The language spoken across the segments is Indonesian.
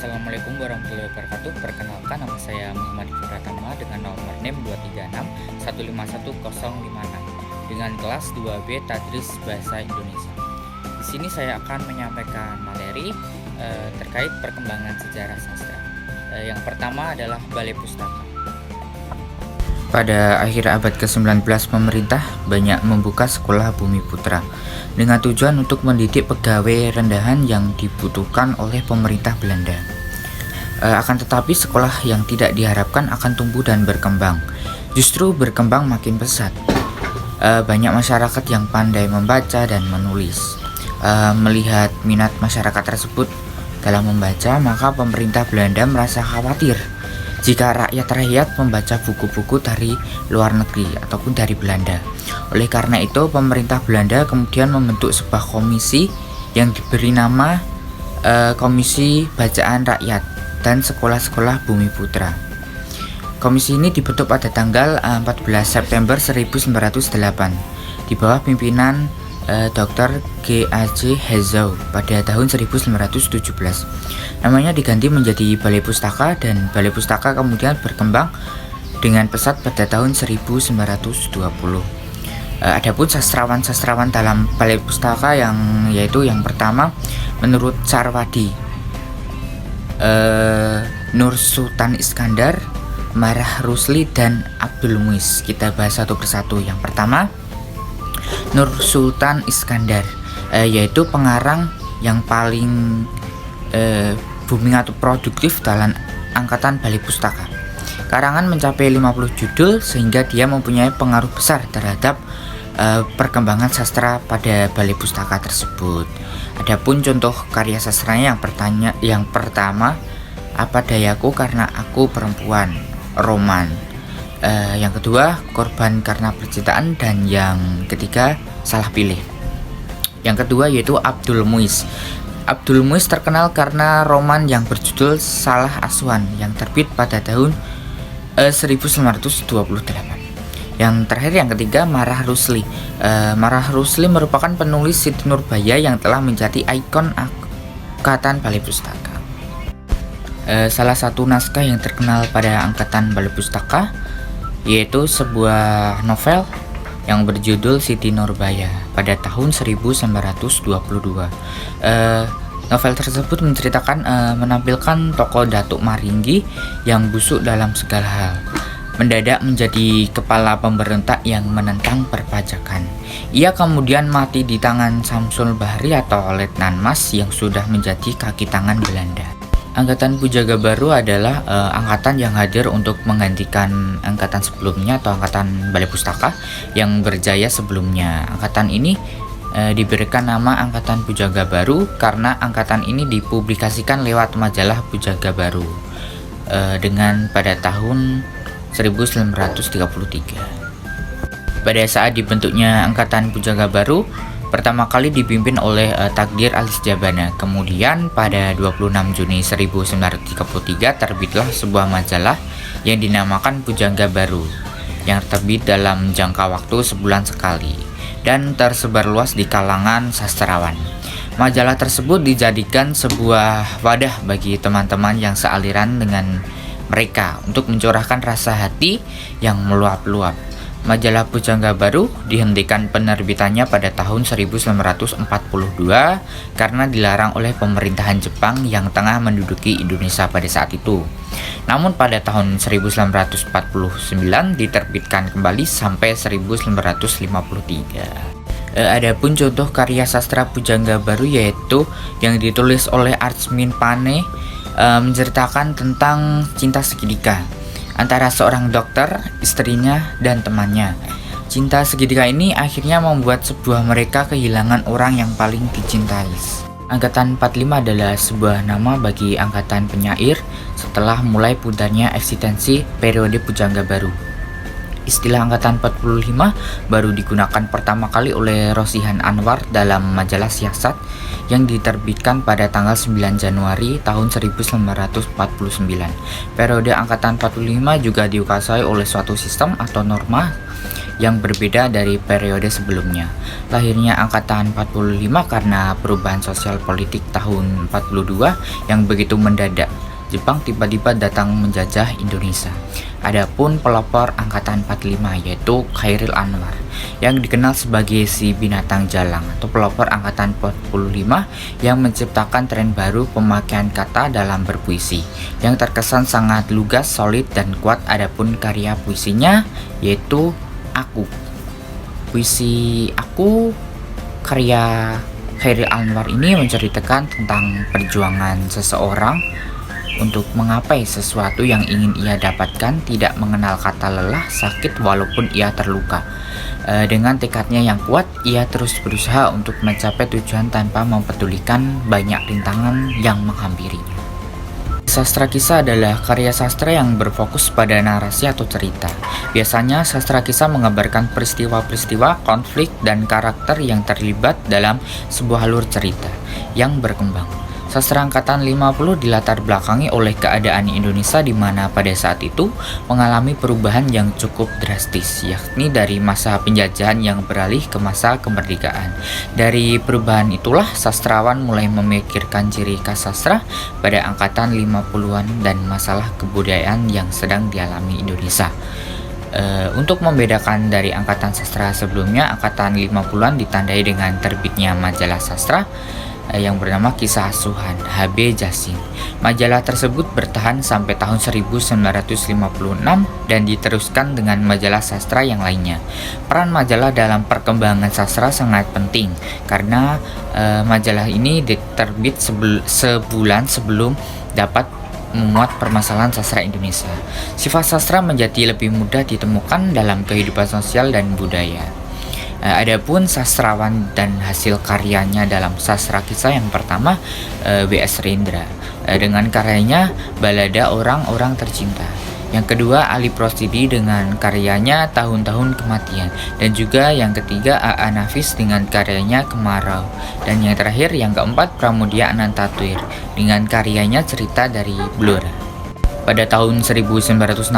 Assalamualaikum warahmatullahi wabarakatuh. Perkenalkan, nama saya Muhammad Pratama dengan nomor NIM 236151056 dengan kelas 2B Tadris Bahasa Indonesia. Di sini saya akan menyampaikan materi terkait perkembangan sejarah sastra. Yang pertama adalah Balai Pustaka. Pada akhir abad ke-19, pemerintah banyak membuka sekolah Bumi Putra dengan tujuan untuk mendidik pegawai rendahan yang dibutuhkan oleh pemerintah Belanda. Akan tetapi sekolah yang tidak diharapkan akan tumbuh dan berkembang, justru berkembang makin pesat. Banyak masyarakat yang pandai membaca dan menulis. Melihat minat masyarakat tersebut dalam membaca, maka pemerintah Belanda merasa khawatir jika rakyat membaca buku-buku dari luar negeri ataupun dari Belanda. Oleh karena itu, pemerintah Belanda kemudian membentuk sebuah komisi yang diberi nama Komisi Bacaan Rakyat dan Sekolah-Sekolah Bumi Putra. Komisi ini dibentuk pada tanggal 14 September 1908 di bawah pimpinan Dr. G.A.J. Hezau pada tahun 1917. Namanya diganti menjadi Balai Pustaka, dan Balai Pustaka kemudian berkembang dengan pesat pada tahun 1920. Adapun sastrawan-sastrawan dalam Balai Pustaka yaitu yang pertama menurut Sarwadi, Nur Sultan Iskandar, Marah Rusli, dan Abdul Muiz. Kita bahas satu persatu. Yang pertama, Nur Sultan Iskandar, yaitu pengarang yang paling booming atau produktif dalam angkatan Balai Pustaka. Karangan mencapai 50 judul sehingga dia mempunyai pengaruh besar terhadap perkembangan sastra pada Balai Pustaka tersebut. Adapun contoh karya sastranya yang pertama, Apa Dayaku Karena Aku Perempuan, roman. Yang kedua, Korban Karena Percintaan, dan yang ketiga, Salah Pilih. Yang kedua yaitu Abdul Muiz. Abdul Muiz terkenal karena roman yang berjudul Salah Asuhan yang terbit pada tahun 1928. Yang terakhir, yang ketiga, Marah Rusli. Marah Rusli merupakan penulis Siti Nurbaya yang telah menjadi ikon angkatan Balai Pustaka. Salah satu naskah yang terkenal pada angkatan Balai Pustaka yaitu sebuah novel yang berjudul Siti Nurbaya pada tahun 1922. Novel tersebut menceritakan menampilkan tokoh Datuk Maringgi yang busuk dalam segala hal, mendadak menjadi kepala pemberontak yang menentang perpajakan. Ia kemudian mati di tangan Samsul Bahri atau Letnan Mas yang sudah menjadi kaki tangan Belanda. Angkatan Pujaga Baru adalah angkatan yang hadir untuk menggantikan angkatan sebelumnya atau angkatan Balai Pustaka yang berjaya sebelumnya. Angkatan ini diberikan nama Angkatan Pujaga Baru karena angkatan ini dipublikasikan lewat majalah Pujaga Baru dengan pada tahun 1933. Pada saat dibentuknya Angkatan Pujaga Baru, pertama kali dipimpin oleh Takdir Alis Jabana. Kemudian pada 26 Juni 1933 terbitlah sebuah majalah yang dinamakan Pujaga Baru yang terbit dalam jangka waktu sebulan sekali dan tersebar luas di kalangan sastrawan. Majalah tersebut dijadikan sebuah wadah bagi teman-teman yang sealiran dengan mereka untuk mencurahkan rasa hati yang meluap-luap. Majalah Pujaga Baru dihentikan penerbitannya pada tahun 1942 karena dilarang oleh pemerintahan Jepang yang tengah menduduki Indonesia pada saat itu. Namun pada tahun 1949 diterbitkan kembali sampai 1953. Adapun contoh karya sastra Pujaga Baru yaitu yang ditulis oleh Artsmin Pane, menceritakan tentang cinta segitiga antara seorang dokter, istrinya, dan temannya. Cinta segitiga ini akhirnya membuat mereka kehilangan orang yang paling dicintai. Angkatan 45 adalah sebuah nama bagi angkatan penyair setelah mulai putarnya eksistensi periode Pujaga Baru. Istilah angkatan 45 baru digunakan pertama kali oleh Rosihan Anwar dalam majalah Siyasat yang diterbitkan pada tanggal 9 Januari tahun 1949. Periode angkatan 45 juga dikuasai oleh suatu sistem atau norma yang berbeda dari periode sebelumnya. Lahirnya angkatan 45 karena perubahan sosial politik tahun 42 yang begitu mendadak. Jepang tiba-tiba datang menjajah Indonesia. Adapun pelopor angkatan 45 yaitu Chairil Anwar yang dikenal sebagai si binatang jalang atau pelopor angkatan 45 yang menciptakan tren baru pemakaian kata dalam berpuisi yang terkesan sangat lugas, solid dan kuat. Adapun karya puisinya yaitu Aku. Puisi Aku karya Chairil Anwar ini menceritakan tentang perjuangan seseorang untuk menggapai sesuatu yang ingin ia dapatkan, tidak mengenal kata lelah, sakit walaupun ia terluka. Dengan tekadnya yang kuat, ia terus berusaha untuk mencapai tujuan tanpa mempedulikan banyak rintangan yang menghampirinya. Sastra kisah adalah karya sastra yang berfokus pada narasi atau cerita. Biasanya sastra kisah menggambarkan peristiwa-peristiwa, konflik, dan karakter yang terlibat dalam sebuah alur cerita yang berkembang. Sastra angkatan 50 dilatar belakangi oleh keadaan Indonesia di mana pada saat itu mengalami perubahan yang cukup drastis, yakni dari masa penjajahan yang beralih ke masa kemerdekaan. Dari perubahan itulah sastrawan mulai memikirkan ciri khas sastra pada angkatan 50-an dan masalah kebudayaan yang sedang dialami Indonesia. Untuk membedakan dari angkatan sastra sebelumnya, angkatan 50-an ditandai dengan terbitnya majalah sastra yang bernama Kisah Asuhan H.B. Jasin. Majalah tersebut bertahan sampai tahun 1956 dan diteruskan dengan majalah sastra yang lainnya. Peran majalah dalam perkembangan sastra sangat penting karena majalah ini diterbit sebulan sebelum dapat memuat permasalahan sastra Indonesia. Sifat sastra menjadi lebih mudah ditemukan dalam kehidupan sosial dan budaya. Adapun sastrawan dan hasil karyanya dalam sastra kisah yang pertama W.S. Rendra dengan karyanya Balada Orang-Orang Tercinta. Yang kedua Ali Prosidi dengan karyanya Tahun-Tahun Kematian, dan juga yang ketiga A.A. Nafis dengan karyanya Kemarau, dan yang terakhir yang keempat Pramudia Anantathur dengan karyanya Cerita dari Blora. Pada tahun 1966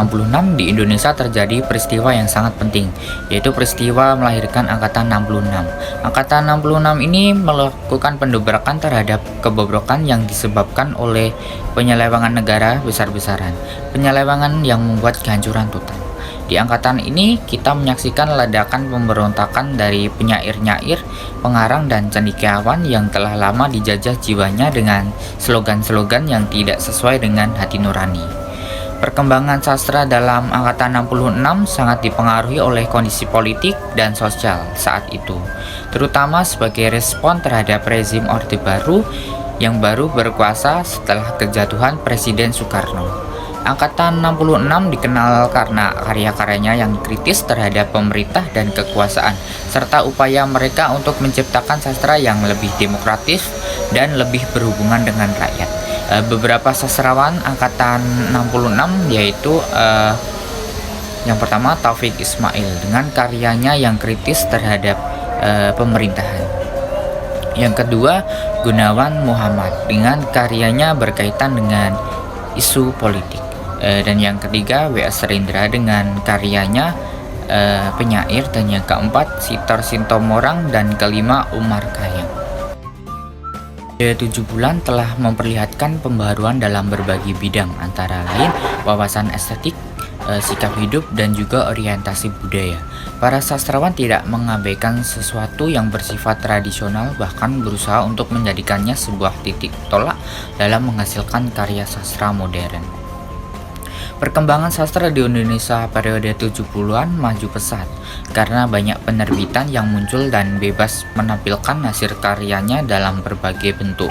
di Indonesia terjadi peristiwa yang sangat penting, yaitu peristiwa melahirkan Angkatan 66. Angkatan 66 ini melakukan pendobrakan terhadap kebobrokan yang disebabkan oleh penyelewengan negara besar-besaran, penyelewengan yang membuat kehancuran total. Di angkatan ini kita menyaksikan ledakan pemberontakan dari penyair-nyair, pengarang dan cendekiawan yang telah lama dijajah jiwanya dengan slogan-slogan yang tidak sesuai dengan hati nurani. Perkembangan sastra dalam angkatan 66 sangat dipengaruhi oleh kondisi politik dan sosial saat itu, terutama sebagai respon terhadap rezim Orde Baru yang baru berkuasa setelah kejatuhan Presiden Soekarno. Angkatan 66 dikenal karena karya-karyanya yang kritis terhadap pemerintah dan kekuasaan, serta upaya mereka untuk menciptakan sastra yang lebih demokratis dan lebih berhubungan dengan rakyat. Beberapa sastrawan angkatan 66 yaitu yang pertama Taufik Ismail dengan karyanya yang kritis terhadap pemerintahan. Yang kedua Gunawan Muhammad dengan karyanya berkaitan dengan isu politik. Dan yang ketiga W.S. Rendra dengan karyanya penyair, dan yang keempat Sitor Sintomorang, dan kelima Umar Khayyam. 7 bulan telah memperlihatkan pembaharuan dalam berbagai bidang, antara lain wawasan estetik, sikap hidup, dan juga orientasi budaya. Para sastrawan tidak mengabaikan sesuatu yang bersifat tradisional, bahkan berusaha untuk menjadikannya sebuah titik tolak dalam menghasilkan karya sastra modern. Perkembangan sastra di Indonesia periode 70-an maju pesat karena banyak penerbitan yang muncul dan bebas menampilkan hasil karyanya dalam berbagai bentuk.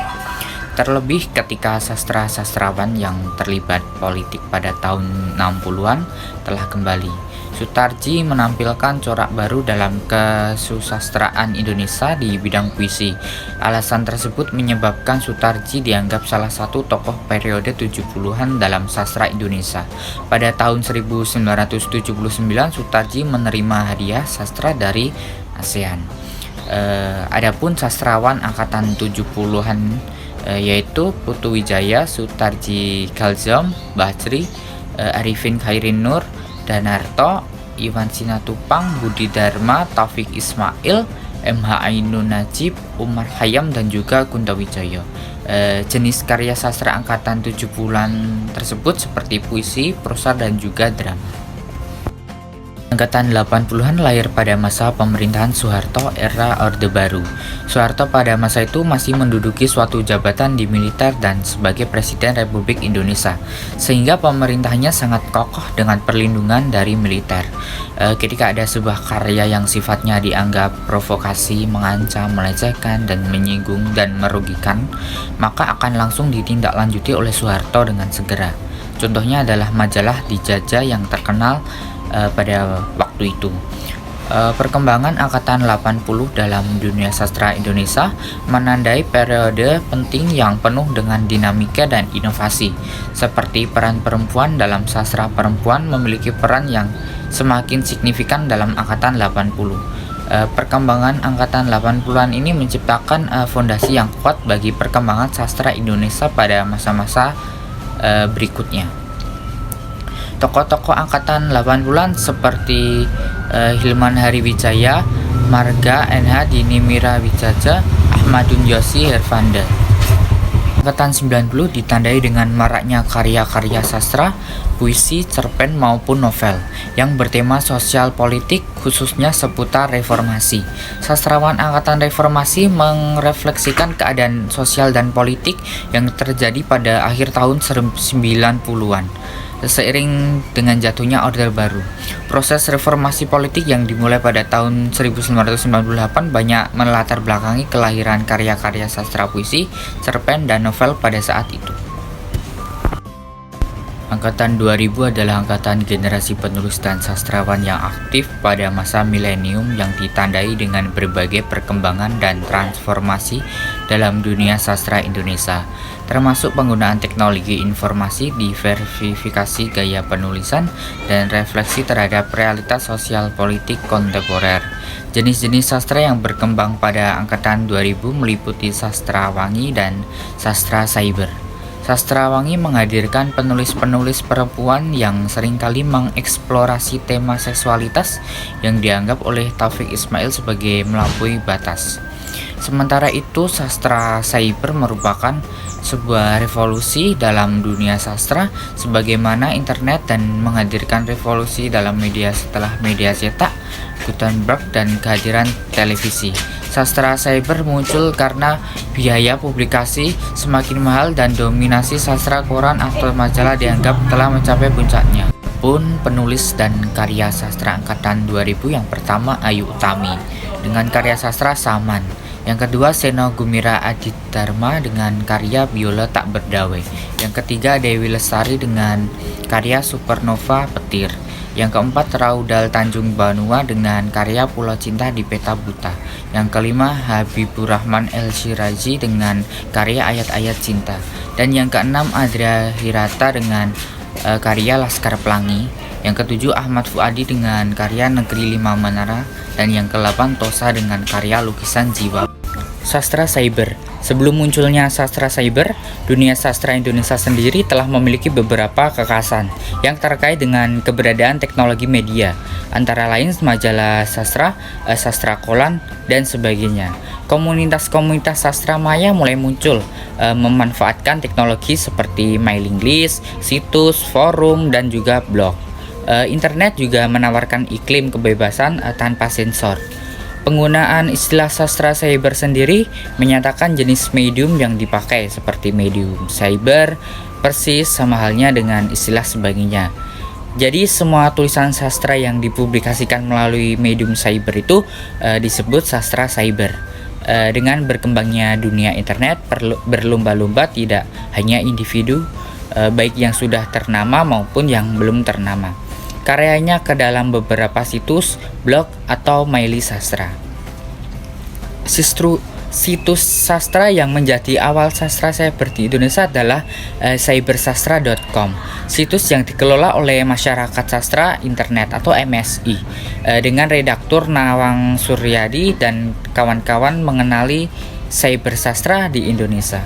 Terlebih ketika sastra-sastrawan yang terlibat politik pada tahun 60-an telah kembali. Sutarji menampilkan corak baru dalam kesusastraan Indonesia di bidang puisi. Alasan tersebut menyebabkan Sutarji dianggap salah satu tokoh periode 70-an dalam sastra Indonesia. Pada tahun 1979, Sutarji menerima hadiah sastra dari ASEAN. Adapun sastrawan angkatan 70-an yaitu Putu Wijaya, Sutarji Khalzam, Bachri, Arifin Khairin Nur, Danarto, Iwan Simatupang, Budi Dharma, Taufik Ismail, MH Ainun Najib, Umar Khayyam, dan juga Kunto Wijaya. Jenis karya sastra angkatan 70-an tersebut seperti puisi, prosa, dan juga drama. Angkatan 80-an lahir pada masa pemerintahan Soeharto era Orde Baru. Soeharto pada masa itu masih menduduki suatu jabatan di militer dan sebagai Presiden Republik Indonesia, sehingga pemerintahnya sangat kokoh dengan perlindungan dari militer. Ketika ada sebuah karya yang sifatnya dianggap provokasi, mengancam, melecehkan, dan menyinggung dan merugikan, maka akan langsung ditindaklanjuti oleh Soeharto dengan segera. Contohnya adalah majalah Dijajah yang terkenal pada waktu itu. Perkembangan angkatan 80 dalam dunia sastra Indonesia menandai periode penting yang penuh dengan dinamika dan inovasi. Seperti peran perempuan dalam sastra, perempuan memiliki peran yang semakin signifikan dalam angkatan 80. Perkembangan angkatan 80-an ini menciptakan fondasi yang kuat bagi perkembangan sastra Indonesia pada masa-masa berikutnya. Tokoh-tokoh angkatan 80-an seperti Hilman Hariwijaya, Marga, NH Dini Mira Wijaja, Ahmadun Yosi Hervanda. Angkatan 90 ditandai dengan maraknya karya-karya sastra, puisi, cerpen maupun novel yang bertema sosial politik, khususnya seputar reformasi. Sastrawan angkatan reformasi merefleksikan keadaan sosial dan politik yang terjadi pada akhir tahun 90-an. Seiring dengan jatuhnya Orde Baru, proses reformasi politik yang dimulai pada tahun 1998 banyak melatar belakangi kelahiran karya-karya sastra puisi, cerpen, dan novel pada saat itu. Angkatan 2000 adalah angkatan generasi penulis dan sastrawan yang aktif pada masa milenium yang ditandai dengan berbagai perkembangan dan transformasi dalam dunia sastra Indonesia, termasuk penggunaan teknologi informasi, diversifikasi gaya penulisan, dan refleksi terhadap realitas sosial politik kontemporer. Jenis-jenis sastra yang berkembang pada angkatan 2000 meliputi sastra wangi dan sastra cyber. Sastra wangi menghadirkan penulis-penulis perempuan yang seringkali mengeksplorasi tema seksualitas yang dianggap oleh Taufik Ismail sebagai melampaui batas. Sementara itu, sastra cyber merupakan sebuah revolusi dalam dunia sastra sebagaimana internet dan menghadirkan revolusi dalam media setelah media cetak, Gutenberg, dan kehadiran televisi. Sastra cyber muncul karena biaya publikasi semakin mahal dan dominasi sastra koran atau majalah dianggap telah mencapai puncaknya. Pun penulis dan karya sastra angkatan 2000 yang pertama Ayu Utami dengan karya sastra Saman. Yang kedua Seno Gumira Aditdharma dengan karya Biola Tak Berdawai. Yang ketiga Dewi Lestari dengan karya Supernova Petir. Yang keempat Raudal Tanjung Banua dengan karya Pulau Cinta di Peta Buta. Yang kelima Habibur Rahman El Shirazi dengan karya Ayat-Ayat Cinta. Dan yang keenam Adria Hirata dengan karya Laskar Pelangi. Yang ketujuh Ahmad Fuadi dengan karya Negeri Lima Menara. Dan yang ke-8 Tosa dengan karya Lukisan Jiwa. Sastra cyber. Sebelum munculnya sastra cyber, dunia sastra Indonesia sendiri telah memiliki beberapa kekhasan yang terkait dengan keberadaan teknologi media, antara lain majalah sastra, sastra kolan, dan sebagainya. Komunitas-komunitas sastra maya mulai muncul, memanfaatkan teknologi seperti mailing list, situs, forum, dan juga blog. Internet juga menawarkan iklim kebebasan tanpa sensor. Penggunaan istilah sastra cyber sendiri menyatakan jenis medium yang dipakai seperti medium cyber, persis sama halnya dengan istilah sebagainya. Jadi semua tulisan sastra yang dipublikasikan melalui medium cyber itu disebut sastra cyber. Dengan berkembangnya dunia internet, berlomba-lomba tidak hanya individu, baik yang sudah ternama maupun yang belum ternama, karyanya ke dalam beberapa situs, blog, atau maili sastra. Situs sastra yang menjadi awal sastra cyber di Indonesia adalah cybersastra.com, situs yang dikelola oleh Masyarakat Sastra Internet atau MSI, dengan redaktur Nawang Suryadi dan kawan-kawan mengenali cybersastra di Indonesia.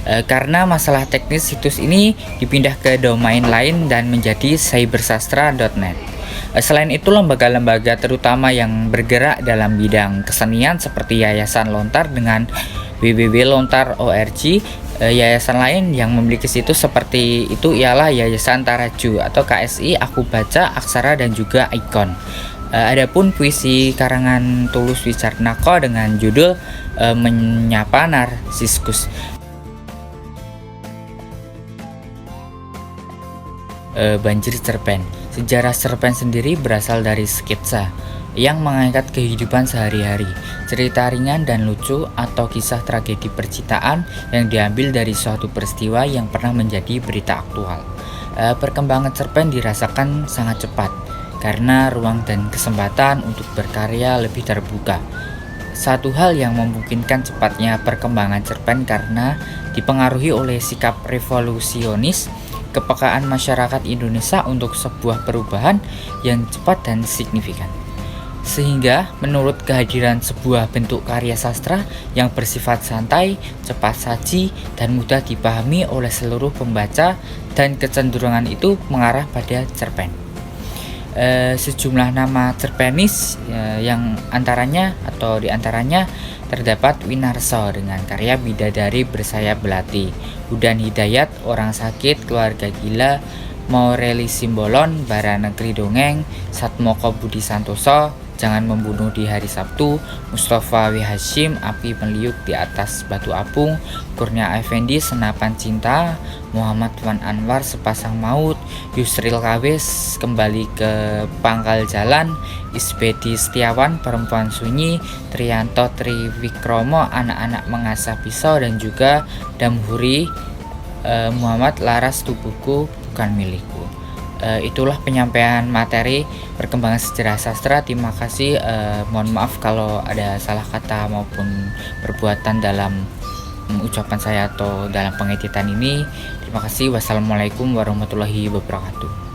Karena masalah teknis, situs ini dipindah ke domain lain dan menjadi cybersastra.net. Selain itu, lembaga-lembaga terutama yang bergerak dalam bidang kesenian seperti Yayasan Lontar dengan www.lontar.org, yayasan lain yang memiliki situs seperti itu ialah Yayasan Taraju atau KSI, Aku Baca, Aksara, dan juga Ikon. Adapun puisi karangan Tulus Wicarnako dengan judul Menyapa Narsiskus. Banjir cerpen. Sejarah cerpen sendiri berasal dari sketsa yang mengangkat kehidupan sehari-hari, cerita ringan dan lucu, atau kisah tragedi percintaan yang diambil dari suatu peristiwa yang pernah menjadi berita aktual. Perkembangan cerpen dirasakan sangat cepat karena ruang dan kesempatan untuk berkarya lebih terbuka. Satu hal yang memungkinkan cepatnya perkembangan cerpen karena dipengaruhi oleh sikap revolusionis, kepekaan masyarakat Indonesia untuk sebuah perubahan yang cepat dan signifikan. Sehingga menurut kehadiran sebuah bentuk karya sastra yang bersifat santai, cepat saji, dan mudah dipahami oleh seluruh pembaca, dan kecenderungan itu mengarah pada cerpen. Sejumlah nama cerpenis yang diantaranya terdapat Winarso dengan karya Bidadari Bersayap Belati, Hudan Hidayat, Orang Sakit, Keluarga Gila, Maureli Simbolon, Bara Negeri Dongeng, Satmoko Budi Santoso, Jangan Membunuh di Hari Sabtu, Mustafa W. Hashim, Api Meliuk di Atas Batu Apung, Kurnia Effendi, Senapan Cinta, Muhammad Wan Anwar, Sepasang Maut, Yusril Kawes, Kembali ke Pangkal Jalan, Isbedi Setiawan, Perempuan Sunyi, Trianto Triwikromo, Anak-anak Mengasah Pisau, dan juga Damhuri Muhammad, Laras Tubuhku Bukan Milikku. Itulah penyampaian materi perkembangan sejarah sastra. Terima kasih. Mohon maaf kalau ada salah kata maupun perbuatan dalam ucapan saya atau dalam pengeditan ini. Terima kasih. Wassalamualaikum warahmatullahi wabarakatuh.